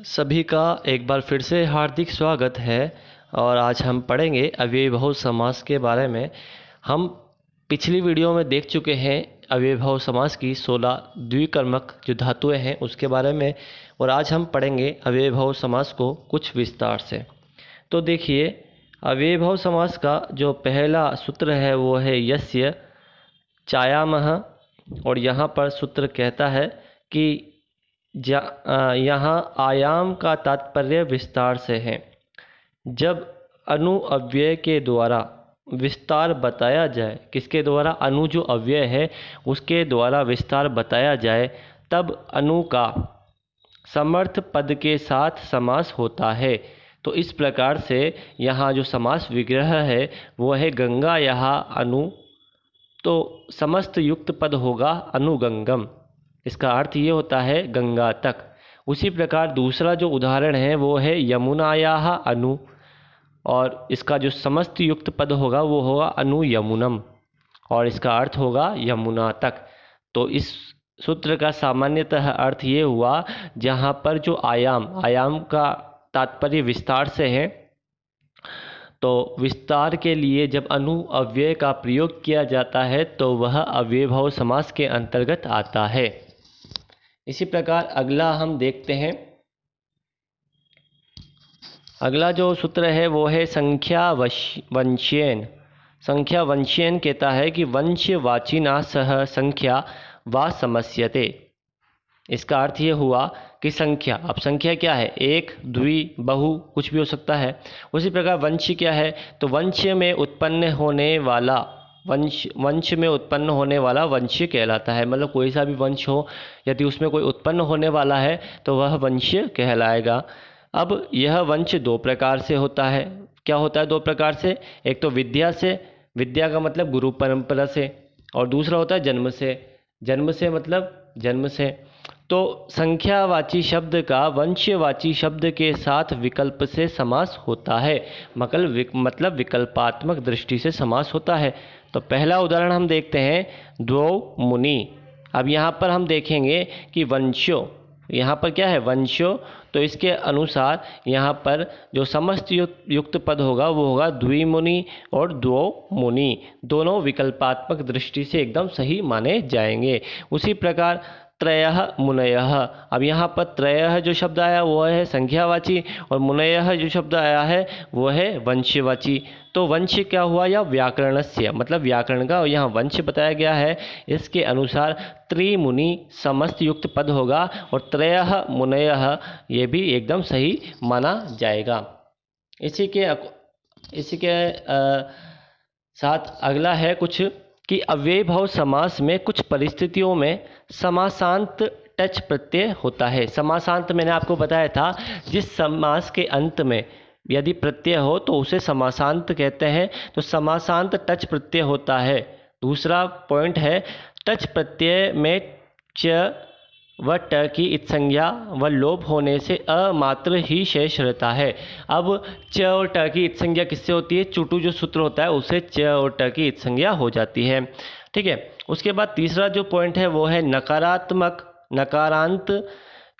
सभी का एक बार फिर से हार्दिक स्वागत है। और आज हम पढ़ेंगे अव्ययीभाव समास के बारे में। हम पिछली वीडियो में देख चुके हैं अव्ययीभाव समास की 16 द्विकर्मक जो धातुएं हैं उसके बारे में, और आज हम पढ़ेंगे अव्ययीभाव समास को कुछ विस्तार से। तो देखिए, अव्ययीभाव समास का जो पहला सूत्र है वो है यस्य चायामः, और यहाँ पर सूत्र कहता है कि यहाँ आयाम का तात्पर्य विस्तार से है। जब अणु अव्यय के द्वारा विस्तार बताया जाए, किसके द्वारा? अणु जो अव्यय है उसके द्वारा विस्तार बताया जाए, तब अणु का समर्थ पद के साथ समास होता है। तो इस प्रकार से यहाँ जो समास विग्रह है वो है गंगा यहाँ अनु, तो समस्त युक्त पद होगा अनुगंगम। इसका अर्थ ये होता है गंगा तक। उसी प्रकार दूसरा जो उदाहरण है वो है यमुनायाः अनु, और इसका जो समस्त युक्त पद होगा वो होगा अनु यमुनम, और इसका अर्थ होगा यमुना तक। तो इस सूत्र का सामान्यतः अर्थ ये हुआ, जहाँ पर जो आयाम का तात्पर्य विस्तार से है, तो विस्तार के लिए जब अनु अव्यय का प्रयोग किया जाता है तो वह अव्ययीभाव समास के अंतर्गत आता है। इसी प्रकार अगला हम देखते हैं। अगला जो सूत्र है वो है संख्यावंश्येन। संख्यावंश्येन कहता है कि वंशवाचिना सह संख्या वा समस्यते। इसका अर्थ ये हुआ कि संख्या, अब संख्या क्या है? एक, द्वि, बहु, कुछ भी हो सकता है। उसी प्रकार वंश क्या है? तो वंश में उत्पन्न होने वाला वंश कहलाता है। मतलब कोई सा भी वंश हो, यदि उसमें कोई उत्पन्न होने वाला है तो वह वंश कहलाएगा। अब यह वंश दो प्रकार से होता है। क्या होता है दो प्रकार से? एक तो विद्या से, विद्या का मतलब गुरु परंपरा से, और दूसरा होता है जन्म से। जन्म से मतलब जन्म से। तो संख्यावाची शब्द का वंशवाची शब्द के साथ विकल्प से समास होता है। मतलब विकल्पात्मक दृष्टि से समास होता है। तो पहला उदाहरण हम देखते हैं, द्वौ मुनि। अब यहाँ पर हम देखेंगे कि वंशो, यहाँ पर क्या है? वंशो। तो इसके अनुसार यहाँ पर जो समस्त युक्त पद होगा वो होगा द्विमुनि और द्वौ मुनि। दोनों विकल्पात्मक दृष्टि से एकदम सही माने जाएंगे। उसी प्रकार त्रयः मुनयः। अब यहाँ पर त्रयः जो शब्द आया वो है संख्यावाची, और मुनयः जो शब्द आया है वो है वंशवाची। तो वंश क्या हुआ? या व्याकरणस्य, मतलब व्याकरण का यहाँ वंश बताया गया है। इसके अनुसार त्रिमुनि समस्त युक्त पद होगा, और त्रयः मुनयः ये भी एकदम सही माना जाएगा। इसी के साथ अगला है कुछ कि अव्ययीभाव समास में कुछ परिस्थितियों में समासांत टच प्रत्यय होता है। समासांत मैंने आपको बताया था, जिस समास के अंत में यदि प्रत्यय हो तो उसे समासांत कहते हैं। तो समासांत टच प्रत्यय होता है। दूसरा पॉइंट है, टच प्रत्यय में च व ट की इत्संज्ञा व लोप होने से अ मात्र ही शेष रहता है। अब च और ट की इत्संज्ञा किससे होती है? चुटु जो सूत्र होता है उससे च और ट की इत्संज्ञा हो जाती है। ठीक है। उसके बाद तीसरा जो पॉइंट है वो है नकारात्मक, नकारांत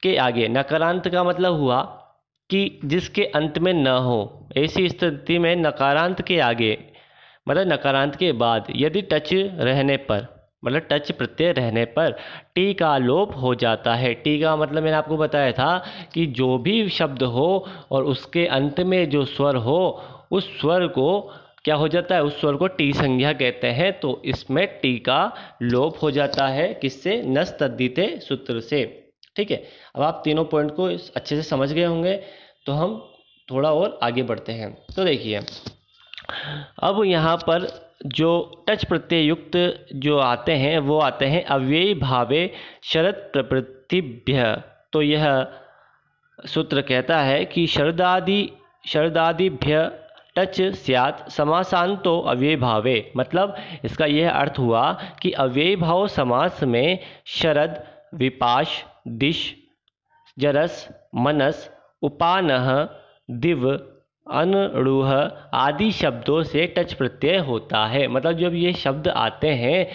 के आगे। नकारांत का मतलब हुआ कि जिसके अंत में न हो, ऐसी स्थिति में नकारांत के आगे मतलब नकारांत के बाद यदि टच रहने पर, मतलब टच प्रत्यय रहने पर टी का लोप हो जाता है। टी का मतलब मैंने आपको बताया था कि जो भी शब्द हो और उसके अंत में जो स्वर हो, उस स्वर को क्या हो जाता है? उस स्वर को टी संज्ञा कहते हैं। तो इसमें टी का लोप हो जाता है। किससे? नस् तद्धिते सूत्र से। ठीक है। अब आप तीनों पॉइंट को अच्छे से समझ गए होंगे, तो हम थोड़ा और आगे बढ़ते हैं। तो देखिए, अब यहाँ पर जो टच प्रत्यय युक्त जो आते हैं वो आते हैं अव्ययी भावे शरद प्रवृत्तिभ्य। तो यह सूत्र कहता है कि शरदादिभ्य टच स्यात् समासांतो अव्ययी भावे। मतलब इसका यह अर्थ हुआ कि अव्ययी भाव समास में शरद, विपाश, दिश, जरस, मनस, उपानः, दिव, अनरूह आदि शब्दों से टच प्रत्यय होता है। मतलब जब ये शब्द आते हैं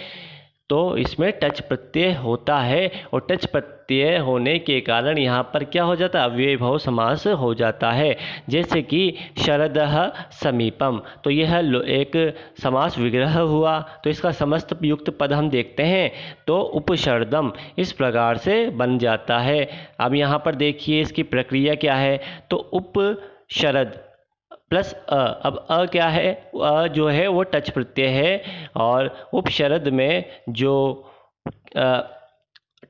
तो इसमें टच प्रत्यय होता है और टच प्रत्यय होने के कारण यहाँ पर क्या हो जाता है, अव्ययीभाव समास हो जाता है। जैसे कि शरदः समीपम, तो यह एक समास विग्रह हुआ, तो इसका समस्त युक्त पद हम देखते हैं तो उपशरदम इस प्रकार से बन जाता है। अब यहाँ पर देखिए इसकी प्रक्रिया क्या है, तो उपशरद प्लस अब क्या है, जो है वो टच प्रत्यय है और उपशरद में जो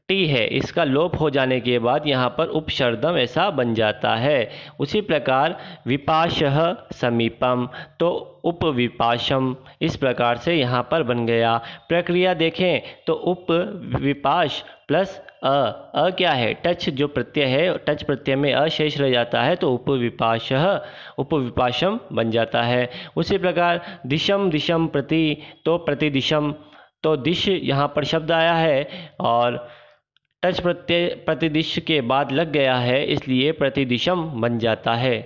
टी है इसका लोप हो जाने के बाद यहाँ पर उपशरदम ऐसा बन जाता है। उसी प्रकार विपाशः समीपम, तो उपविपाशम इस प्रकार से यहाँ पर बन गया। प्रक्रिया देखें तो उपविपाश प्लस क्या है, टच जो प्रत्यय है, टच प्रत्यय में शेष रह जाता है तो उपविपाशः उपविपाशम बन जाता है। उसी प्रकार दिशम दिशम प्रति, तो प्रतिदिशम, तो दिश यहाँ पर शब्द आया है और टच प्रत्यय प्रतिदिश के बाद लग गया है, इसलिए प्रतिदिशम बन जाता है।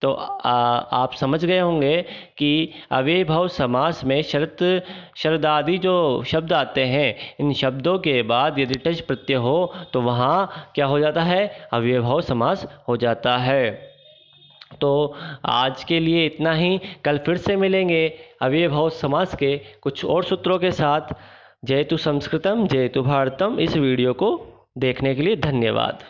तो आप समझ गए होंगे कि अव्ययीभाव समास में शरद आदि जो शब्द आते हैं, इन शब्दों के बाद यदि टच प्रत्यय हो तो वहाँ क्या हो जाता है, अव्ययीभाव समास हो जाता है। तो आज के लिए इतना ही, कल फिर से मिलेंगे अव्ययीभाव समास के कुछ और सूत्रों के साथ। जयतु संस्कृतम जयतु भारतम। इस वीडियो को देखने के लिए धन्यवाद।